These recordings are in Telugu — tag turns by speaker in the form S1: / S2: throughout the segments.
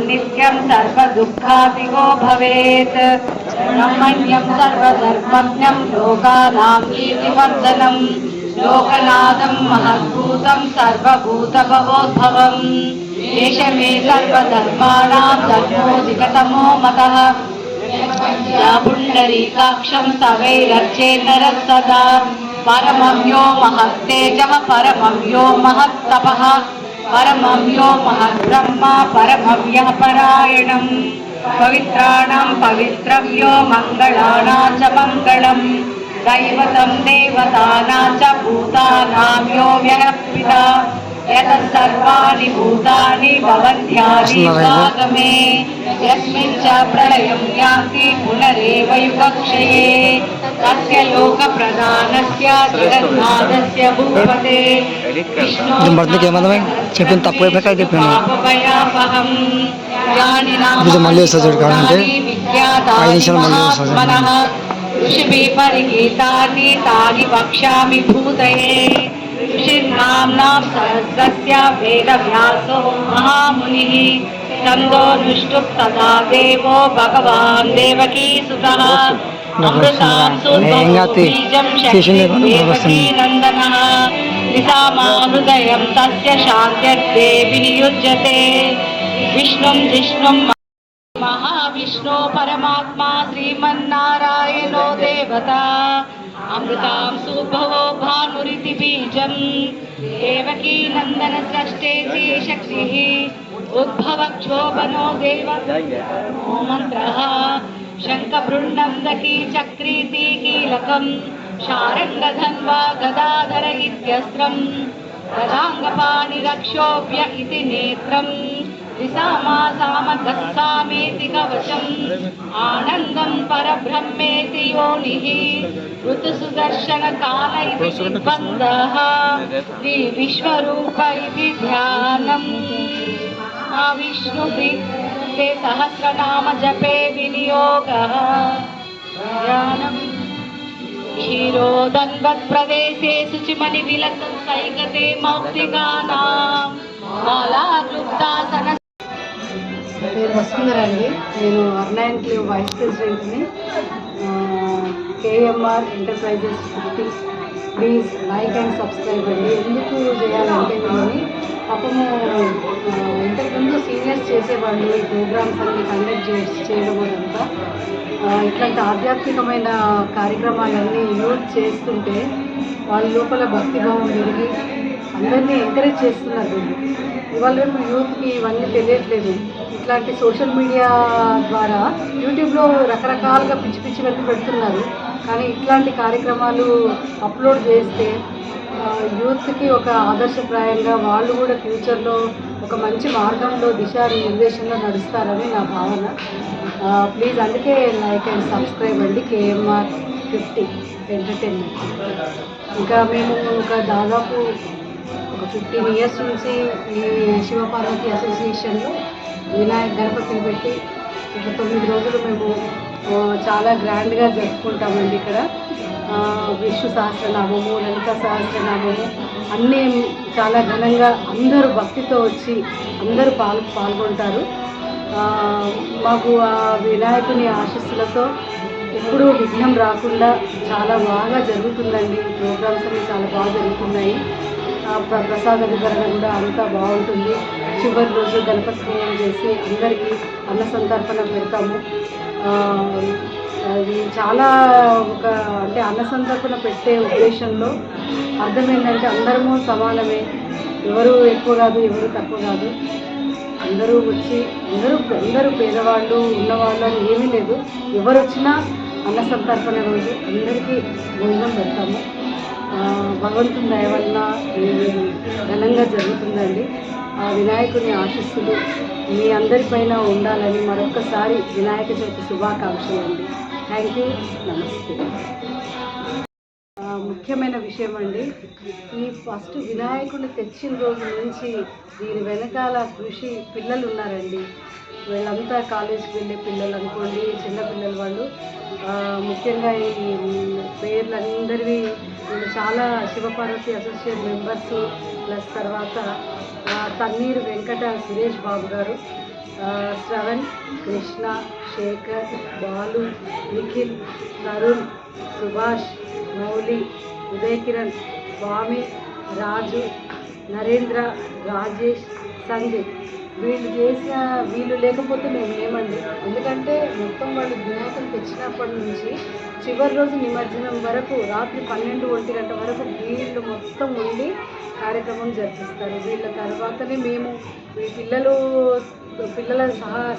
S1: नित्यं सर्वदुःखातिगो भवेत् ब्रह्मण्यं सर्वधर्मज्ञं लोकानां कीर्तिवर्धनं लोकनाथं महद्भूतं सर्वभूतभवोद्भवम् एष मे सर्वधर्माणां धर्मोऽधिकतमो मतः पुण्डरीकाक्षं सवैरर्चेन्नरः सदा परमं यो महत्तेजः परमं यो महत्तपः परमं यो महद्ब्रह्म परमं यः परायणम् पवित्राणां पवित्रं यो मङ्गलानां च मङ्गलम् दैवतं देवतानां च भूतानां यो व्ययः यतः सर्वाणि भूतानि भवन्त्यादिवागमे यस्मिन् च प्रलयं यान्ति पुनरेव युगक्षये तस्य लोकप्रधानस्य जगन्नाथस्य भूपते विष्णोर्भयापहं ज्ञानिनां विद्यादात्मनः ऋषिभिः परिगीतानि तानि वक्ष्यामि भूतये ऋषिर्नाम्नां सहस्रस्य वेदव्यासो महामुनिः छन्दोनुष्टुप् तदा देवो भगवान् देवकीसुतः अमृतां बीजं देवकीनन्दनः निसामाहृदयं तस्य शान्त्यर्थे विनियुज्यते विष्णुं जिष्णुं महाविष्णो परमात्मा श्रीमन्नारायणो देवता अमृतां सुभवो भानुरिति बीजं देवकी नन्दन सृष्टेति शक्तिः उद्भवक्षोभनो देवो मंत्रः शङ्खबृन्नन्दकी चक्रीति कीलकं शारङ्गधन्वा गदाधर इत्यस्त्रं गदाङ्गपाणिरक्षोभ्य इति नेत्रं विसामासामगस्सामेति कवचम् आनन्दं परब्रह्मेति योनिः ऋतुसुदर्शनकाल इति निर्बन्धः श्रीविश्वरूप इति ध्यानम् विष्णुप्रीते सहस्रनाम जपे विनियोगः ध्यानम् क्षीरोदन्वत्प्रदेशे शुचिमणिविलसन् सैकते मौक्तिकानां मालाक्लुप्तासन పేరు వస్తుందండి. నేను అర్నాయన్కి వైస్ ప్రెసిడెంట్ని. KMR enterprises 50. Please like and subscribe అండి. ఎందుకు చేయాలంటే నేను పాపము ఇంతకుముందు సీనియర్స్ చేసేవాళ్ళు ఈ ప్రోగ్రామ్స్ అన్ని కండక్ట్ చేయడం అంతా ఇట్లాంటి ఆధ్యాత్మికమైన కార్యక్రమాలన్నీ యూత్ చేస్తుంటే వాళ్ళ లోపల భక్తిభావం పెరిగి అందరినీ ఎంకరేజ్ చేస్తున్నారు. ఇవాళ రేపు యూత్కి ఇవన్నీ తెలియట్లేదు. ఇట్లాంటి సోషల్ మీడియా ద్వారా యూట్యూబ్లో రకరకాలుగా పిచ్చి పిచ్చివన్నీ పెడుతున్నారు. కానీ ఇట్లాంటి కార్యక్రమాలు అప్లోడ్ చేస్తే యూత్కి ఒక ఆదర్శప్రాయంగా వాళ్ళు కూడా ఫ్యూచర్లో ఒక మంచి మార్గంలో దిశానిర్దేశంలో నడుస్తారని నా భావన. ప్లీజ్ అందుకే లైక్ అండ్ సబ్స్క్రైబ్ అండి. KMR 50 entertainment. ఇంకా మేము ఒక దాదాపు ఒక 15 ఇయర్స్ నుంచి ఈ శివపార్వతి అసోసియేషన్లో వినాయక గణపతిని పెట్టి ఒక 9 రోజులు మేము చాలా గ్రాండ్గా జరుపుకుంటామండి. ఇక్కడ విష్ణు సహస్రనామము, లలిత సహస్రనామము అన్నీ చాలా ఘనంగా అందరూ భక్తితో వచ్చి అందరూ పాల్గొంటారు. మాకు ఆ వినాయకుని ఆశీస్సులతో ఎప్పుడూ విఘ్నం రాకుండా చాలా బాగా జరుగుతుందండి. ప్రోగ్రామ్స్ అన్నీ చాలా బాగా జరుగుతున్నాయి. ప్రసాద వితరణ కూడా అంతా బాగుంటుంది. చివరి రోజు గణపతి పూజ చేసి అందరికీ అన్న సంతర్పణ పెడతాము. అది చాలా ఒక అంటే అన్న సంతర్పణ పెట్టే ఉద్దేశంలో అర్థం ఏంటంటే అందరము సమానమే, ఎవరు ఎక్కువ కాదు ఎవరు తక్కువ కాదు, అందరూ వచ్చి అందరూ పేదవాళ్ళు ఉన్నవాళ్ళు అని ఏమీ లేదు. ఎవరు వచ్చినా అన్న సంతర్పణ రోజు అందరికీ భోజనం పెడతాము. భగవంతుని దయ వలన ఘనంగా జరుగుతుందండి. ఆ వినాయకుని ఆశీస్సులు మీ అందరిపైన ఉండాలని మరొక్కసారి వినాయక చవితి శుభాకాంక్షలు అండి. థ్యాంక్ యూ, నమస్తే. ముఖ్యమైన విషయం అండి, ఈ ఫస్ట్ వినాయకుడిని తెచ్చిన రోజు నుంచి దీని వెనకాల కృషి పిల్లలు ఉన్నారండి. వీళ్ళంతా కాలేజీకి వెళ్ళే పిల్లలు అనుకోండి, చిన్నపిల్లలు వాళ్ళు. ముఖ్యంగా ఈ పేర్లందరివి చాలా శివపార్వతి అసోసియేషన్ మెంబర్స్ ప్లస్ తర్వాత తన్నీరు వెంకట సురేష్ బాబు గారు, శ్రవణ్, కృష్ణ, శేఖర్, బాలు, నిఖిల్, తరుణ్, సుభాష్, మౌలి, ఉదయ్ కిరణ్, స్వామి, రాజు, నరేంద్ర, రాజేష్, సంజయ్. వీళ్ళు లేకపోతే మేము లేమండి. ఎందుకంటే మొత్తం వాళ్ళు వినాయకులు తెచ్చినప్పటి నుంచి చివరి రోజు నిమజ్జనం వరకు రాత్రి 12-1 గంట వరకు వీళ్ళు మొత్తం ఉండి కార్యక్రమం జరిపిస్తారు. వీళ్ళ తర్వాతనే మేము ఈ పిల్లల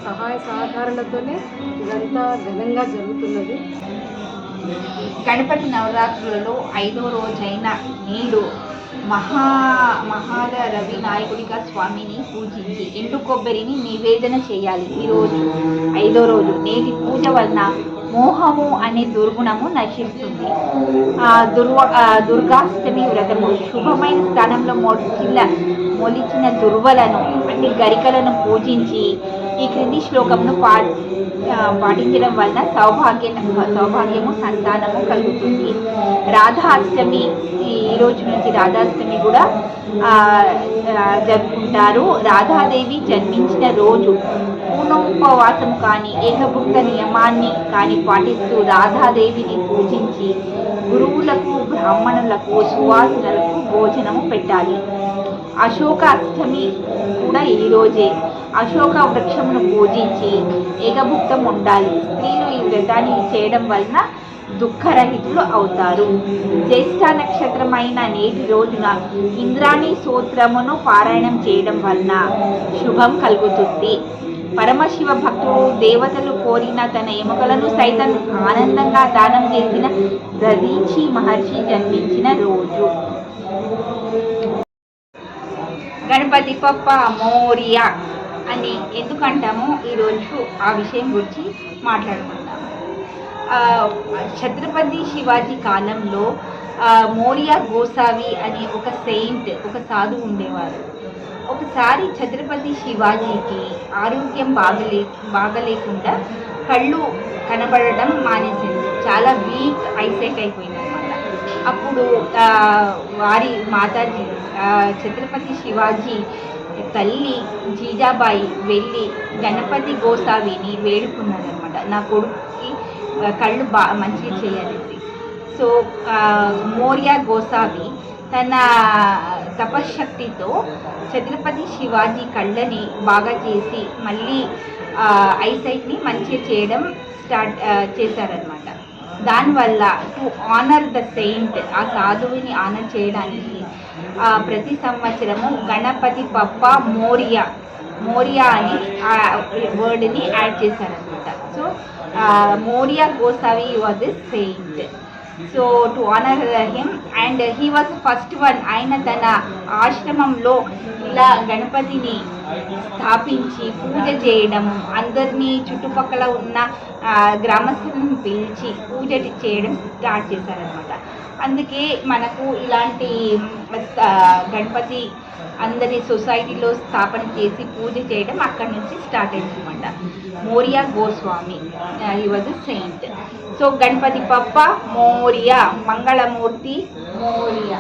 S1: సహాయ సహకారాలతోనే ఇదంతా ఘనంగా జరుగుతున్నది.
S2: గణపతి నవరాత్రులలో 5వ రోజైన నేడు మహాల రవి నాయకుడిగా స్వామిని పూజించి ఎండు కొబ్బరిని నివేదన చేయాలి. ఈరోజు 5వ రోజు. నేటి పూజ వలన మోహము అనే దుర్గుణము నశిస్తుంది. దుర్గాష్టమి వ్రతము శుభమైన స్థానంలో మొలిచిన దుర్వలను అంటే గరికలను పూజించి ఈ క్రింది శ్లోకమును పాటించడం వలన సౌభాగ్యము సంతానము కలుగుతుంది. రాధాష్టమి, ఈ రోజు నుంచి రాధాష్టమి కూడా జరుపుకుంటారు. రాధాదేవి జన్మించిన రోజు పూర్ణోపవాసము కానీ ఏకభుక్త నియమాన్ని కానీ పాటిస్తూ రాధాదేవిని పూజించి గురువులకు, బ్రాహ్మణులకు, సువాసనలకు భోజనము పెట్టాలి. అశోక అష్టమి కూడా ఈరోజే. అశోక వృక్షమును పూజించి ఏకభుక్తం ఉండాలి. స్త్రీలు ఈ వ్రతాన్ని చేయడం వలన దుఃఖరహితులు అవుతారు. జ్యేష్ఠ నక్షత్రమైన నేటి రోజున ఇంద్రాణి స్తోత్రమును పారాయణం చేయడం వలన శుభం కలుగుతుంది. పరమశివ భక్తుడు దేవతలు కోరిన తన ఎముకలను సైతం ఆనందంగా దానం చేసిన దధీచి మహర్షి జన్మించిన రోజు. గణపతి పప్ప మోరియా అని ఎందుకంటామో ఈరోజు ఆ విషయం గురించి మాట్లాడుకుందాము. ఛత్రపతి శివాజీ కాలంలో మోరియా గోసావి అనే ఒక సెయింట్, ఒక సాధువు ఉండేవారు. ఒకసారి ఛత్రపతి శివాజీకి ఆరోగ్యం బాగలేకుండా కళ్ళు కనబడడం మానేసింది. చాలా వీక్ ఐసైట్ అయిపోయింది అనమాట. అప్పుడు వారి మాతాజీ ఛత్రపతి శివాజీ తల్లి జీజాబాయి వెళ్ళి గణపతి గోసావిని వేడుకున్నారనమాట, నా కొడుకుకి కళ్ళు మంచిగా చేయాలని. సో మోరియా గోసావి తన తపశక్తితో ఛత్రపతి శివాజీ కళ్ళని బాగా చేసి మళ్ళీ ఐసైట్ని మంచిగా చేయడం స్టార్ట్ చేశారనమాట. దానివల్ల టు ఆనర్ ద సెయింట్, ఆ సాధువుని ఆనర్ చేయడానికి ప్రతి సంవత్సరము గణపతి పప్ప మోరియా అని ఆ వర్డ్ని యాడ్ చేశారనమాట. So Morya Gosavi was a saint. So to honour him and he was first one. ఆయన తన ఆశ్రమంలో ఇలా గణపతిని స్థాపించి పూజ చేయడం, అందరినీ చుట్టుపక్కల ఉన్న గ్రామస్తులను పిలిచి పూజ చేయడం స్టార్ట్ చేశారనమాట. అందుకే మనకు ఇలాంటి గణపతి అందరి సొసైటీలో స్థాపన చేసి పూజ చేయడం అక్కడి నుంచి స్టార్ట్ అయిందనమాట. Morya Goswami, he was a saint. So Ganapati Bappa Morya, మంగళమూర్తి Morya.